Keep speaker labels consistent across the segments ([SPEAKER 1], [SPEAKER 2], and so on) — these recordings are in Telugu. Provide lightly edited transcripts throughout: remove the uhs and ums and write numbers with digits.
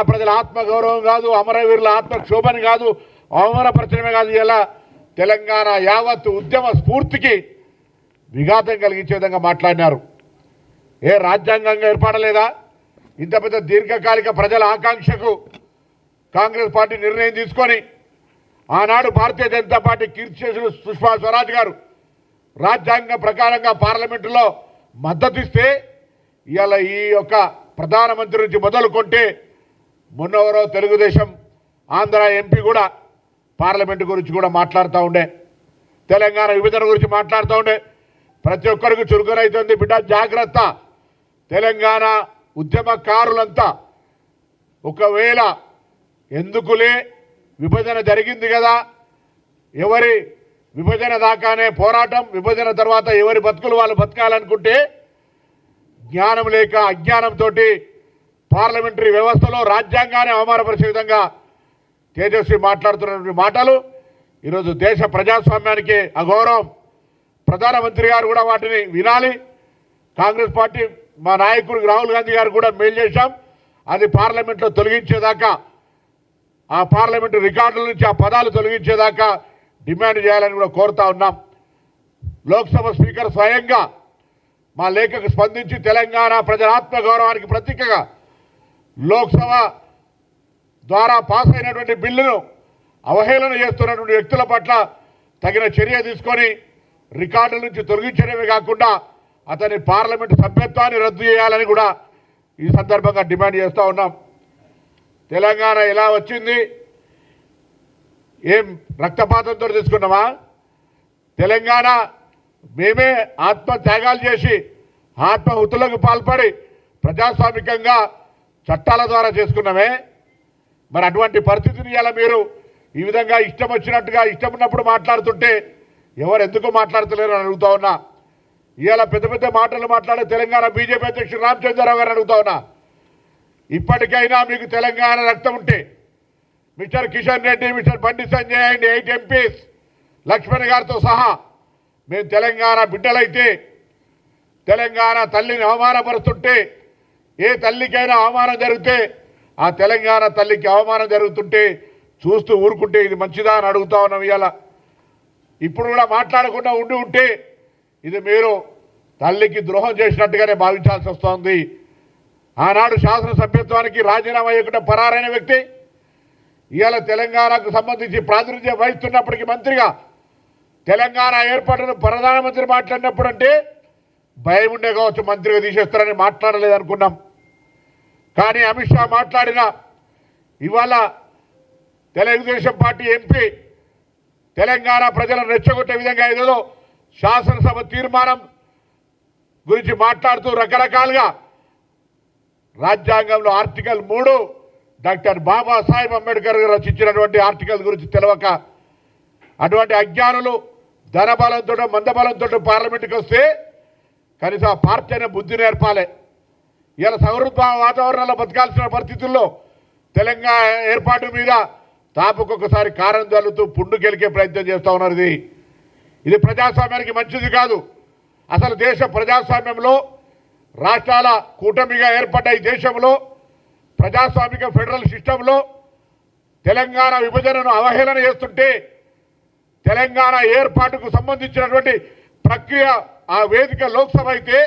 [SPEAKER 1] ప్రజల ఆత్మగౌరవం కాదు, అమరవీరుల ఆత్మక్షోభని కాదు, అవమానపరచడమే కాదు, ఇలా తెలంగాణ యావత్ ఉద్యమ స్ఫూర్తికి విఘాతం కలిగించే విధంగా మాట్లాడినారు. ఏ రాజ్యాంగంగా ఏర్పడలేదా? ఇంత పెద్ద దీర్ఘకాలిక ప్రజల ఆకాంక్షకు కాంగ్రెస్ పార్టీ నిర్ణయం తీసుకొని ఆనాడు భారతీయ జనతా పార్టీ కీర్తిశేషులు సుష్మా స్వరాజ్ గారు రాజ్యాంగం ప్రకారంగా పార్లమెంటులో మద్దతు ఇస్తే ఇవాళ ఈ యొక్క ప్రధానమంత్రి నుంచి మొదలుకొంటే మొన్నవరో తెలుగుదేశం ఆంధ్ర ఎంపీ కూడా పార్లమెంటు గురించి కూడా మాట్లాడుతూ ఉండే, తెలంగాణ విభజన గురించి మాట్లాడుతూ ఉండే. ప్రతి ఒక్కరికి చురుకునైతుంది. బిడ్డ జాగ్రత్త, తెలంగాణ ఉద్యమకారులంతా ఒకవేళ ఎందుకులే విభజన జరిగింది కదా, ఎవరి విభజన దాకానే పోరాటం, విభజన తర్వాత ఎవరి బతుకులు వాళ్ళు బతకాలనుకుంటే జ్ఞానం లేక అజ్ఞానంతో పార్లమెంటరీ వ్యవస్థలో రాజ్యాంగాన్ని అవమానపరిచే విధంగా తేజస్వి మాట్లాడుతున్నటువంటి మాటలు ఈరోజు దేశ ప్రజాస్వామ్యానికి అగౌరవం. ప్రధానమంత్రి గారు కూడా వాటిని వినాలి. కాంగ్రెస్ పార్టీ మా నాయకుడు రాహుల్ గాంధీ గారు కూడా మెయిల్ చేశాం. అది పార్లమెంట్లో తొలగించేదాకా, ఆ పార్లమెంటు రికార్డుల నుంచి ఆ పదాలు తొలగించేదాకా డిమాండ్ చేయాలని కూడా కోరుతా ఉన్నాం. లోక్సభ స్పీకర్ స్వయంగా మా లేఖకు స్పందించి తెలంగాణ ప్రజల ఆత్మగౌరవానికి ప్రతీకగా లోక్సభ ద్వారా పాస్ అయినటువంటి బిల్లును అవహేళన చేస్తున్నటువంటి వ్యక్తుల పట్ల తగిన చర్య తీసుకొని రికార్డుల నుంచి తొలగించడమే కాకుండా అతని పార్లమెంటు సభ్యత్వాన్ని రద్దు చేయాలని కూడా ఈ సందర్భంగా డిమాండ్ చేస్తూ ఉన్నాం. తెలంగాణ ఎలా వచ్చింది? ఏం రక్తపాతంతో తీసుకున్నామా? తెలంగాణ మేమే ఆత్మత్యాగాలు చేసి ఆత్మహుతులకు పాల్పడి ప్రజాస్వామికంగా చట్టాల ద్వారా చేసుకున్నామే. మరి అటువంటి పరిస్థితిని ఇలా మీరు ఈ విధంగా ఇష్టం వచ్చినట్టుగా ఇష్టం ఉన్నప్పుడు మాట్లాడుతుంటే ఎవరు ఎందుకు మాట్లాడతలేరు అని అడుగుతా ఉన్నా. ఇవాళ పెద్ద పెద్ద మాటలు మాట్లాడే తెలంగాణ బీజేపీ అధ్యక్షుడు రామచంద్రరావు గారు అడుగుతా ఉన్నా, ఇప్పటికైనా మీకు తెలంగాణ రక్తం ఉంటే mister Kishan Reddy, mister Bandi Sanjay and 8 MPs Laxman గారితో సహా మేము తెలంగాణ బిడ్డలైతే తెలంగాణ తల్లిని అవమానపరుస్తుంటే, ఏ తల్లికైనా అవమానం జరిగితే ఆ తెలంగాణ తల్లికి అవమానం జరుగుతుంటే చూస్తూ ఊరుకుంటే ఇది మంచిదా అని అడుగుతా ఉన్నాం. ఇవాళ ఇప్పుడు కూడా మాట్లాడకుండా ఉంటే ఇది మీరు తల్లికి ద్రోహం చేసినట్టుగానే భావించాల్సి వస్తోంది. ఆనాడు శాసనసభ్యత్వానికి రాజీనామా చేయకుండా పరారైన వ్యక్తి ఇవాళ తెలంగాణకు సంబంధించి ప్రాతినిధ్యం వహిస్తున్నప్పటికీ మంత్రిగా తెలంగాణ ఏర్పాటును ప్రధానమంత్రి మాట్లాడినప్పుడు అంటే భయం ఉండే కావచ్చు, మంత్రిగా తీసేస్తారని మాట్లాడలేదనుకున్నాం. కానీ అమిత్ షా మాట్లాడిన ఇవాళ తెలుగుదేశం పార్టీ ఎంపీ తెలంగాణ ప్రజలను రెచ్చగొట్టే విధంగా ఏదో శాసనసభ తీర్మానం గురించి మాట్లాడుతూ రకరకాలుగా రాజ్యాంగంలో ఆర్టికల్ 3 డాక్టర్ బాబాసాహెబ్ అంబేద్కర్ గారు రచించినటువంటి ఆర్టికల్ గురించి తెలవక అటువంటి అజ్ఞానులు ధనబలంతో మందబలంతో పార్లమెంట్కి వస్తే కనీసం ఆ పార్టీ అనే బుద్ధి నేర్పాలి. ఇలా సౌహృద వాతావరణంలో బతకాల్సిన పరిస్థితుల్లో తెలంగాణ ఏర్పాటు మీద తాపుకొకసారి కారం జల్లుతూ పుండు గెలికే ప్రయత్నం చేస్తూ ఉన్నారు. ఇది ప్రజాస్వామ్యానికి మంచిది కాదు. అసలు దేశ ప్రజాస్వామ్యంలో రాష్ట్రాల కూటమిగా ఏర్పడ్డ ఈ దేశంలో ప్రజాస్వామిక ఫెడరల్ సిస్టంలో తెలంగాణ విభజనను అవహేళన చేస్తుంటే తెలంగాణ ఏర్పాటుకు సంబంధించినటువంటి ప్రక్రియ ఆ వేదిక లోక్సభ అయితే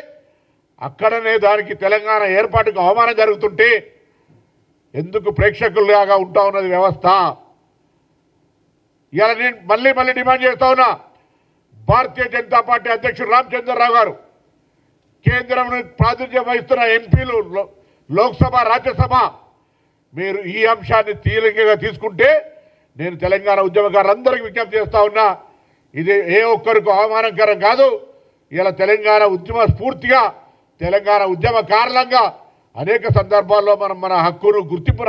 [SPEAKER 1] అక్కడనే దానికి తెలంగాణ ఏర్పాటుకు అవమానం జరుగుతుంటే ఎందుకు ప్రేక్షకుల్లాగా ఉంటా ఉన్నది వ్యవస్థ? ఇలా నేను మళ్ళీ డిమాండ్ చేస్తా ఉన్నా, భారతీయ జనతా పార్టీ అధ్యక్షుడు రామచంద్రరావు గారు, కేంద్రం ప్రాతినిధ్యం వహిస్తున్న ఎంపీలు, లోక్సభ రాజ్యసభ, మీరు ఈ అంశాన్ని తీవ్రంగా తీసుకుంటే నేను తెలంగాణ ఉద్యమకారులందరికీ విజ్ఞప్తి చేస్తా ఉన్నా, ఇది ఏ ఒక్కరికి అవమానకరం కాదు. ఇలా తెలంగాణ ఉద్యమ స్ఫూర్తిగా తెలంగాణ ఉద్యమకారులంగా అనేక సందర్భాల్లో మనం మన హక్కును గుర్తింపు